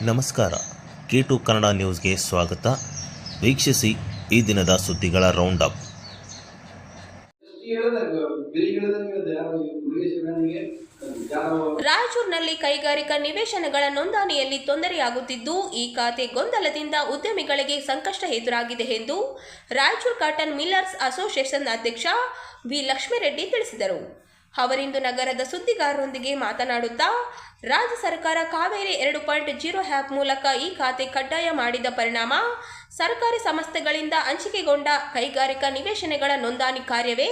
ನಮಸ್ಕಾರ. K2 ಕನ್ನಡ ನ್ಯೂಸ್ಗೆ ಸ್ವಾಗತ. ವೀಕ್ಷಿಸಿ ಈ ದಿನದ ಸುದ್ದಿಗಳ ರೌಂಡ್ ಅಪ್. ರಾಯಚೂರಿನಲ್ಲಿ ಕೈಗಾರಿಕಾ ನಿವೇಶನಗಳ ನೋಂದಣಿಯಲ್ಲಿ ತೊಂದರೆಯಾಗುತ್ತಿದ್ದು, ಈ ಖಾತೆ ಗೊಂದಲದಿಂದ ಉದ್ಯಮಿಗಳಿಗೆ ಸಂಕಷ್ಟ ಎದುರಾಗಿದೆ ಎಂದು ರಾಯಚೂರು ಕಾಟನ್ ಮಿಲ್ಲರ್ಸ್ ಅಸೋಸಿಯೇಷನ್ ಅಧ್ಯಕ್ಷ ವಿ ಲಕ್ಷ್ಮೀರೆಡ್ಡಿ ತಿಳಿಸಿದರು. ಅವರಿಂದು ನಗರದ ಸುದ್ದಿಗಾರರೊಂದಿಗೆ ಮಾತನಾಡುತ್ತಾ, ರಾಜ್ಯ ಸರ್ಕಾರ ಕಾವೇರಿ 2.0 ಆ್ಯಪ್ ಮೂಲಕ ಈ ಖಾತೆ ಕಡ್ಡಾಯ ಮಾಡಿದ ಪರಿಣಾಮ ಸರ್ಕಾರಿ ಸಂಸ್ಥೆಗಳಿಂದ ಹಂಚಿಕೆಗೊಂಡ ಕೈಗಾರಿಕಾ ನಿವೇಶನಗಳ ನೋಂದಣಿ ಕಾರ್ಯವೇ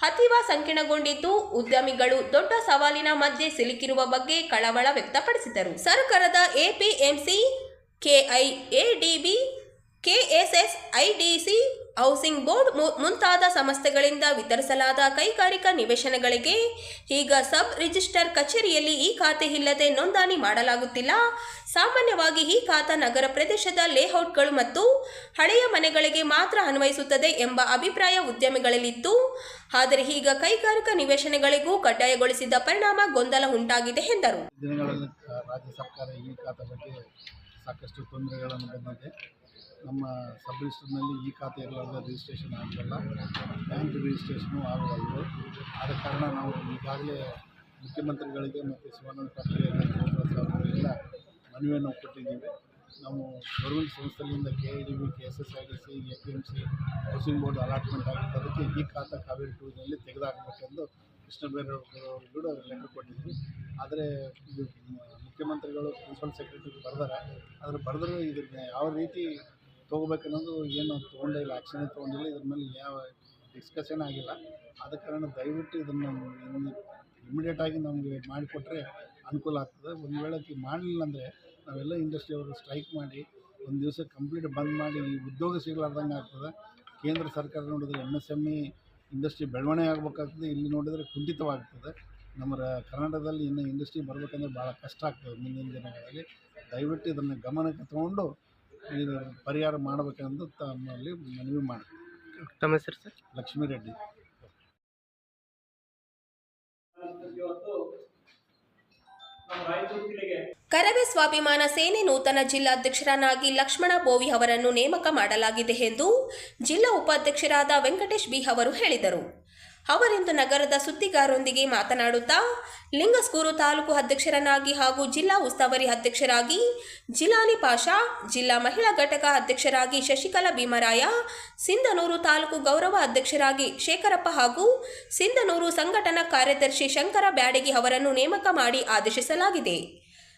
ಅತೀವ ಸಂಕೀರ್ಣಗೊಂಡಿದ್ದು, ಉದ್ಯಮಿಗಳು ದೊಡ್ಡ ಸವಾಲಿನ ಮಧ್ಯೆ ಸಿಲುಕಿರುವ ಬಗ್ಗೆ ಕಳವಳ ವ್ಯಕ್ತಪಡಿಸಿದರು. ಸರ್ಕಾರದ APMC, KIADB, KSSIDC, housing board ಮುಂತಾದ ಸಂಸ್ಥೆಗಳಿಂದ ವಿತರಿಸಲಾದ ಕೈಗಾರಿಕಾ ನಿವೇಶನಗಳಿಗೆ ಈಗ ಸಬ್ ರಿಜಿಸ್ಟ್ರಾರ್ ಕಚೇರಿಯಲ್ಲಿ ಈ ಖಾತೆ ಇಲ್ಲದೆ ನೋಂದಣಿ ಮಾಡಲಾಗುತ್ತಿಲ್ಲ. ಸಾಮಾನ್ಯವಾಗಿ ಈ ಖಾತೆ ನಗರ ಪ್ರದೇಶದ ಲೇಔಟ್ಗಳು ಮತ್ತು ಹಳೆಯ ಮನೆಗಳಿಗೆ ಮಾತ್ರ ಅನ್ವಯಿಸುತ್ತದೆ ಎಂಬ ಅಭಿಪ್ರಾಯ ಉದ್ಯಮಿಗಳಲ್ಲಿತ್ತು. ಆದರೆ ಈಗ ಕೈಗಾರಿಕಾ ನಿವೇಶನಗಳಿಗೂ ಕಡ್ಡಾಯಗೊಳಿಸಿದ ಪರಿಣಾಮ ಗೊಂದಲ ಉಂಟಾಗಿದೆ ಎಂದರು. ರಾಜ್ಯ ಸರ್ಕಾರ ಈ ಖಾತೆ ಬಗ್ಗೆ ಸಾಕಷ್ಟು ತೊಂದರೆಗಳನ್ನು ಬಂದಿದೆ. ನಮ್ಮ ಸಬ್ ರಿಜಿಸ್ಟರ್ನಲ್ಲಿ ಈ ಖಾತೆ ಇರಲಾರ್ದ ರಿಜಿಸ್ಟ್ರೇಷನ್ ಆಗಲ್ಲ, ಬ್ಯಾಂಕ್ ರಿಜಿಸ್ಟ್ರೇಷನು ಆಗಬಾರ್ದು. ಆದ ಕಾರಣ ನಾವು ಈಗಾಗಲೇ ಮುಖ್ಯಮಂತ್ರಿಗಳಿಗೆ ಮತ್ತು ಶಿವಾನಂದ ಪಾಟೀಲ್ ಮನವಿಯನ್ನು ಕೊಟ್ಟಿದ್ದೀವಿ. ನಾವು ಗೌರ್ಮೆಂಟ್ ಸಂಸ್ಥೆಗಳಿಂದ KIDB, KSSIDC, APMC, housing board allotment ಆಗಿತ್ತು. ಅದಕ್ಕೆ ಈ ಖಾತೆ ಕಾವೇರಿ 2ನಲ್ಲಿ ತೆಗೆದುಹಾಕಬೇಕೆಂದು ಕೃಷ್ಣ ಬೈರೇಗೌಡರು ಕೂಡ ಲೆಟರ್ ಕೊಟ್ಟಿದ್ವಿ. ಆದರೆ ಇದು ಮುಖ್ಯಮಂತ್ರಿಗಳು ಪ್ರಿನ್ಸಿಪಲ್ ಸೆಕ್ರೆಟರಿಗೆ ಬರೆದಾರೆ. ಆದರೆ ಬರೆದರೂ ಇದನ್ನು ಯಾವ ರೀತಿ ತೊಗೋಬೇಕನ್ನೋದು ಏನು ತೊಗೊಂಡೇ ಇಲ್ಲ, ಆ್ಯಕ್ಷನ್ ತೊಗೊಂಡಿಲ್ಲ. ಇದ್ರ ಮೇಲೆ ಯಾವ ಡಿಸ್ಕಷನ್ ಆಗಿಲ್ಲ. ಆದ ಕಾರಣ ದಯವಿಟ್ಟು ಇದನ್ನು ಇಮಿಡಿಯೇಟಾಗಿ ನಮಗೆ ಮಾಡಿಕೊಟ್ರೆ ಅನುಕೂಲ ಆಗ್ತದೆ. ಒಂದು ವೇಳೆ ಮಾಡಲಿಲ್ಲ ಅಂದರೆ ನಾವೆಲ್ಲ ಇಂಡಸ್ಟ್ರಿಯವರು ಸ್ಟ್ರೈಕ್ ಮಾಡಿ ಒಂದು ದಿವಸ ಕಂಪ್ಲೀಟ್ ಬಂದ್ ಮಾಡಿ ಉದ್ಯೋಗ ಸಿಗಲಾರ್ದಂಗೆ ಆಗ್ತದೆ. ಕೇಂದ್ರ ಸರ್ಕಾರ ನೋಡಿದ್ರೆ MSME ಇಂಡಸ್ಟ್ರಿ ಬೆಳವಣಿಗೆ ಆಗಬೇಕಾಗ್ತದೆ, ಇಲ್ಲಿ ನೋಡಿದರೆ ಕುಂಠಿತವಾಗ್ತದೆ. ನಮ್ಮ ಕರ್ನಾಟಕದಲ್ಲಿ ಇನ್ನು ಇಂಡಸ್ಟ್ರಿ ಬರಬೇಕಂದ್ರೆ ಭಾಳ ಕಷ್ಟ ಆಗ್ತದೆ ಮುಂದಿನ ದಿನಗಳಲ್ಲಿ. ದಯವಿಟ್ಟು ಇದನ್ನು ಗಮನಕ್ಕೆ ತಗೊಂಡು ಇದು ಪರಿಹಾರ ಮಾಡಬೇಕೆಂದು ತಮ್ಮಲ್ಲಿ ಮನವಿ ಮಾಡ್ತೀವಿ. ತಮ್ಮ ಹೆಸರು ಸರ್? ಲಕ್ಷ್ಮೀರೆಡ್ಡಿ. ಕರವೇ ಸ್ವಾಭಿಮಾನ ಸೇನೆ ನೂತನ ಜಿಲ್ಲಾಧ್ಯಕ್ಷರನ್ನಾಗಿ ಲಕ್ಷ್ಮಣ ಬೋವಿ ಅವರನ್ನು ನೇಮಕ ಮಾಡಲಾಗಿದೆ ಎಂದು ಜಿಲ್ಲಾ ಉಪಾಧ್ಯಕ್ಷರಾದ ವೆಂಕಟೇಶ್ ಬಿ ಅವರು ಹೇಳಿದರು. ಅವರಿಂದು ನಗರದ ಸುದ್ದಿಗಾರರೊಂದಿಗೆ ಮಾತನಾಡುತ್ತಾ, ಲಿಂಗಸ್ಗೂರು ತಾಲೂಕು ಅಧ್ಯಕ್ಷರನ್ನಾಗಿ ಹಾಗೂ ಜಿಲ್ಲಾ ಉಸ್ತುವಾರಿ ಅಧ್ಯಕ್ಷರಾಗಿ ಜಿಲಾನಿ ಪಾಷಾ, ಜಿಲ್ಲಾ ಮಹಿಳಾ ಘಟಕ ಅಧ್ಯಕ್ಷರಾಗಿ ಶಶಿಕಲಾ ಭೀಮರಾಯ, ಸಿಂಧನೂರು ತಾಲೂಕು ಗೌರವ ಅಧ್ಯಕ್ಷರಾಗಿ ಶೇಖರಪ್ಪ ಹಾಗೂ ಸಿಂಧನೂರು ಸಂಘಟನಾ ಕಾರ್ಯದರ್ಶಿ ಶಂಕರ ಬ್ಯಾಡಗಿ ಅವರನ್ನು ನೇಮಕ ಮಾಡಿ ಆದೇಶಿಸಲಾಗಿದೆ.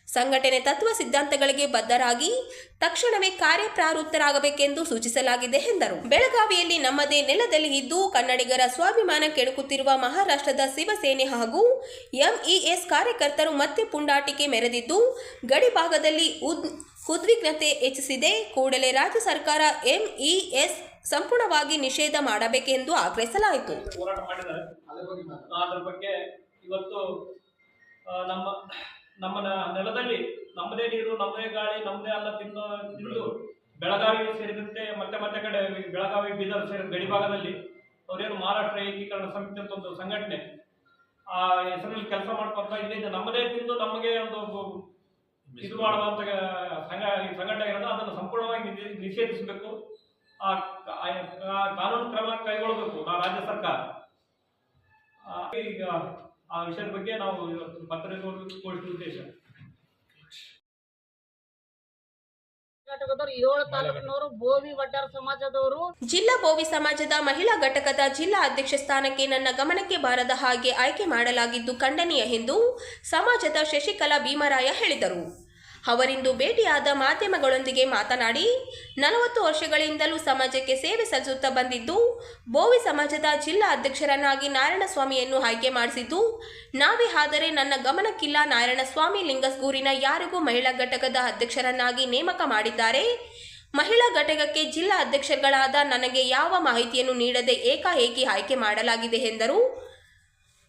ಸಂಘಟನೆ ತತ್ವ ಸಿದ್ಧಾಂತಗಳಿಗೆ ಬದ್ಧರಾಗಿ ತಕ್ಷಣವೇ ಕಾರ್ಯಪ್ರವೃತ್ತರಾಗಬೇಕೆಂದು ಸೂಚಿಸಲಾಗಿದೆ ಎಂದರು. ಬೆಳಗಾವಿಯಲ್ಲಿ ನಮ್ಮದೇ ನೆಲದಲ್ಲಿ ಇದ್ದು ಕನ್ನಡಿಗರ ಸ್ವಾಭಿಮಾನ ಕೆಣಕುತ್ತಿರುವ ಮಹಾರಾಷ್ಟ್ರದ ಶಿವಸೇನೆ ಹಾಗೂ ಎಂಇಎಸ್ ಕಾರ್ಯಕರ್ತರು ಮತ್ತೆ ಪುಂಡಾಟಿಕೆ ಮೆರೆದಿದ್ದು ಗಡಿ ಭಾಗದಲ್ಲಿ ಉದ್ವಿಗ್ನತೆ ಹೆಚ್ಚಿಸಿದೆ. ಕೂಡಲೇ ರಾಜ್ಯ ಸರ್ಕಾರ ಎಂಇಎಸ್ ಸಂಪೂರ್ಣವಾಗಿ ನಿಷೇಧ ಮಾಡಬೇಕೆಂದು ಆಗ್ರಹಿಸಲಾಯಿತು. ನಮ್ಮ ನೆಲದಲ್ಲಿ ನಮ್ಮದೇ ನೀರು, ನಮ್ಮದೇ ಗಾಳಿ, ನಮ್ಮದೇ ಅನ್ನ ತಿಂದು ಬೆಳಗಾವಿ ಸೇರಿದಂತೆ ಮತ್ತೆ ಕಡೆ ಬೆಳಗಾವಿ, ಬೀದರ್ ಸೇರಿದ ಗಡಿ ಭಾಗದಲ್ಲಿ ಅವರೇನು ಮಹಾರಾಷ್ಟ್ರ ಏಕೀಕರಣ ಸಮಿತಿ ಅಂತ ಒಂದು ಸಂಘಟನೆ ಆ ಹೆಸರಲ್ಲಿ ಕೆಲಸ ಮಾಡ್ಕೊಂತ ಇಲ್ಲಿಂದ ನಮ್ಮದೇ ತಿಂದು ನಮಗೆ ಒಂದು ಇದು ಮಾಡುವಂತ ಸಂಘಟನೆ ಇರೋದು, ಅದನ್ನು ಸಂಪೂರ್ಣವಾಗಿ ನಿಷೇಧಿಸಬೇಕು. ಆ ಕಾನೂನು ಕ್ರಮ ಕೈಗೊಳ್ಳಬೇಕು ರಾಜ್ಯ ಸರ್ಕಾರ. ಈಗ ಆ ವಿಷಯದ ಬಗ್ಗೆ ನಾವು ಇವತ್ತು ಪತ್ರಿಕೋಗೋಷ್ಠಿ ಉದ್ದೇಶ ಜಿಲ್ಲಾ ಬೋವಿ ಸಮಾಜದ ಮಹಿಳಾ ಘಟಕದ ಜಿಲ್ಲಾ ಅಧ್ಯಕ್ಷ ಸ್ಥಾನಕ್ಕೆ ನನ್ನ ಗಮನಕ್ಕೆ ಬಾರದ ಹಾಗೆ ಆಯ್ಕೆ ಮಾಡಲಾಗಿದ್ದು ಖಂಡನೀಯ ಎಂದು ಸಮಾಜದ ಶಶಿಕಲಾ ಭೀಮರಾಯ ಹೇಳಿದರು. ಅವರಿಂದು ಭೇಟಿಯಾದ ಮಾಧ್ಯಮಗಳೊಂದಿಗೆ ಮಾತನಾಡಿ, 40 ವರ್ಷಗಳಿಂದಲೂ ಸಮಾಜಕ್ಕೆ ಸೇವೆ ಸಲ್ಲಿಸುತ್ತಾ ಬಂದಿದ್ದು, ಬೋವಿ ಸಮಾಜದ ಜಿಲ್ಲಾ ಅಧ್ಯಕ್ಷರನ್ನಾಗಿ ನಾರಾಯಣಸ್ವಾಮಿಯನ್ನು ಆಯ್ಕೆ ಮಾಡಿಸಿದ್ದು ನಾವೇ. ಆದರೆ ನನ್ನ ಗಮನಕ್ಕಿಲ್ಲ. ನಾರಾಯಣಸ್ವಾಮಿ ಲಿಂಗಸ್ಗೂರಿನ ಯಾರಿಗೂ ಮಹಿಳಾ ಘಟಕದ ಅಧ್ಯಕ್ಷರನ್ನಾಗಿ ನೇಮಕ ಮಾಡಿದ್ದಾರೆ. ಮಹಿಳಾ ಘಟಕಕ್ಕೆ ಜಿಲ್ಲಾ ಅಧ್ಯಕ್ಷರುಗಳಾದ ನನಗೆ ಯಾವ ಮಾಹಿತಿಯನ್ನು ನೀಡದೆ ಏಕಾಏಕಿ ಆಯ್ಕೆ ಮಾಡಲಾಗಿದೆ ಎಂದರು.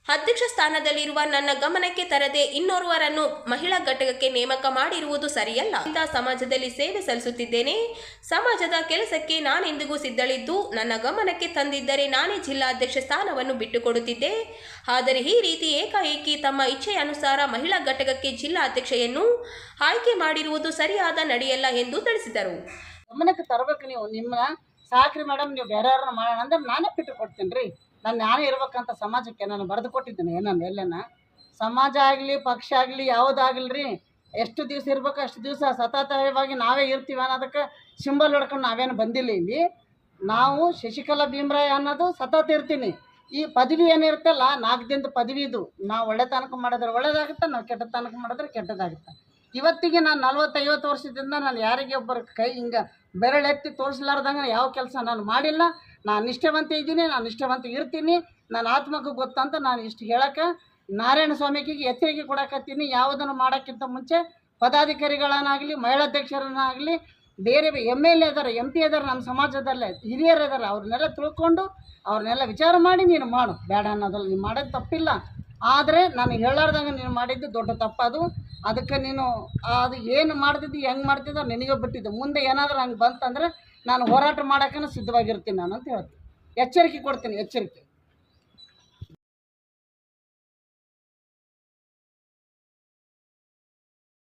ಅಧ್ಯಕ್ಷ ಸ್ಥಾನದಲ್ಲಿರುವ ನನ್ನ ಗಮನಕ್ಕೆ ತರದೆ ಇನ್ನೋರ್ವರನ್ನು ಮಹಿಳಾ ಘಟಕಕ್ಕೆ ನೇಮಕ ಮಾಡಿರುವುದು ಸರಿಯಲ್ಲ. ಸಮಾಜದಲ್ಲಿ ಸೇವೆ ಸಲ್ಲಿಸುತ್ತಿದ್ದೇನೆ. ಸಮಾಜದ ಕೆಲಸಕ್ಕೆ ನಾನೆಂದಿಗೂ ಸಿದ್ಧಳಿದ್ದು ನನ್ನ ಗಮನಕ್ಕೆ ತಂದಿದ್ದರೆ ನಾನೇ ಜಿಲ್ಲಾಧ್ಯಕ್ಷ ಸ್ಥಾನವನ್ನು ಬಿಟ್ಟುಕೊಡುತ್ತಿದ್ದೆ. ಆದರೆ ಈ ರೀತಿ ಏಕಾಏಕಿ ತಮ್ಮ ಇಚ್ಛೆಯ ಅನುಸಾರ ಮಹಿಳಾ ಘಟಕಕ್ಕೆ ಜಿಲ್ಲಾಧ್ಯಕ್ಷೆಯನ್ನು ಆಯ್ಕೆ ಮಾಡಿರುವುದು ಸರಿಯಾದ ನಡೆಯಲ್ಲ ಎಂದು ತಿಳಿಸಿದರು. ಗಮನಕ್ಕೆ ತರಬೇಕು. ನೀವು ನಿಮ್ಮ ಸಾಕ್ರಿ ಮೇಡಮ್, ನೀವು ಬೇರೆಯವ್ರನ್ನ ಮಾಡೋಣ ಅಂದ್ರೆ ನಾನೇ ಬಿಟ್ಟು ಕೊಡ್ತೀನಿ ರೀ. ನಾನೇ ಇರ್ಬೇಕಂತ ಸಮಾಜಕ್ಕೆ ನಾನು ಬರೆದು ಕೊಟ್ಟಿದ್ದೀನಿ. ಏನನ್ನ ಎಲ್ಲನ ಸಮಾಜ ಆಗಲಿ ಪಕ್ಷ ಆಗಲಿ ಯಾವುದಾಗಲಿ ರೀ, ಎಷ್ಟು ದಿವಸ ಇರ್ಬೇಕು ಅಷ್ಟು ದಿವಸ ಸತತವಾಗಿ ನಾವೇ ಇರ್ತೀವಿ ಅನ್ನೋದಕ್ಕೆ ಸಿಂಬಲ್ ಹೊಡ್ಕೊಂಡು ನಾವೇನು ಬಂದಿಲ್ಲ. ಇಲ್ಲಿ ನಾವು ಶಶಿಕಲಾ ಭೀಮರಾಯ ಅನ್ನೋದು ಸತತ ಇರ್ತೀನಿ. ಈ ಪದವಿ ಏನಿರುತ್ತಲ್ಲ 4 ದಿನದ ಪದವಿ ಇದು. ನಾವು ಒಳ್ಳೆ ತನಕ ಮಾಡಿದ್ರೆ ಒಳ್ಳೇದಾಗುತ್ತೆ, ನಾವು ಕೆಟ್ಟ ತನಕ ಮಾಡಿದ್ರೆ ಕೆಟ್ಟದಾಗುತ್ತೆ. ಇವತ್ತಿಗೆ ನಾನು 40-50 ವರ್ಷದಿಂದ ನಾನು ಯಾರಿಗೆ ಒಬ್ಬರ ಕೈ ಹಿಂಗೆ ಬೆರಳೆತ್ತಿ ತೋರಿಸ್ಲಾರ್ದಂಗೆ ಯಾವ ಕೆಲಸ ನಾನು ಮಾಡಿಲ್ಲ. ನಾನು ನಿಷ್ಠಾವಂತ ಇದ್ದೀನಿ, ನಾನು ನಿಷ್ಠಾವಂತ ಇರ್ತೀನಿ. ನನ್ನ ಆತ್ಮಕ್ಕೆ ಗೊತ್ತಂತ ನಾನು ಇಷ್ಟು ಹೇಳೋಕ್ಕೆ ನಾರಾಯಣ ಸ್ವಾಮಿಗೆ ಎಚ್ಚರಿಕೆ ಕೊಡಕತ್ತೀನಿ. ಯಾವುದನ್ನು ಮಾಡೋಕ್ಕಿಂತ ಮುಂಚೆ ಪದಾಧಿಕಾರಿಗಳನ್ನಾಗಲಿ ಮಹಿಳಾಧ್ಯಕ್ಷರನ್ನಾಗಲಿ ಬೇರೆ MLA ಇದ್ದಾರೆ, MP ಇದ್ದಾರೆ, ನಮ್ಮ ಸಮಾಜದಲ್ಲೇ ಹಿರಿಯರು ಇದ್ದಾರೆ, ಅವ್ರನ್ನೆಲ್ಲ ತಿಳ್ಕೊಂಡು ಅವ್ರನ್ನೆಲ್ಲ ವಿಚಾರ ಮಾಡಿ ನೀನು ಮಾಡು. ಬೇಡ ಅನ್ನೋದಲ್ಲ, ನೀನು ಮಾಡೋದು ತಪ್ಪಿಲ್ಲ. ಆದರೆ ನಾನು ಹೇಳಾರ್ದಂಗೆ ನೀನು ಮಾಡಿದ್ದು ದೊಡ್ಡ ತಪ್ಪದು. ಅದಕ್ಕೆ ನೀನು ಅದು ಏನು ಮಾಡ್ತಿದ್ದು ಹೆಂಗೆ ಮಾಡ್ತಿದ್ದೋ ನಿನಗೆ ಬಿಟ್ಟಿದ್ದು. ಮುಂದೆ ಏನಾದರೂ ಹಂಗೆ ಬಂತಂದರೆ ನಾನು ಹೋರಾಟ ಮಾಡೋಕ್ಕೂ ಸಿದ್ಧವಾಗಿರ್ತೀನಿ ನಾನು ಅಂತ ಹೇಳ್ತೀನಿ. ಎಚ್ಚರಿಕೆ ಕೊಡ್ತೀನಿ, ಎಚ್ಚರಿಕೆ.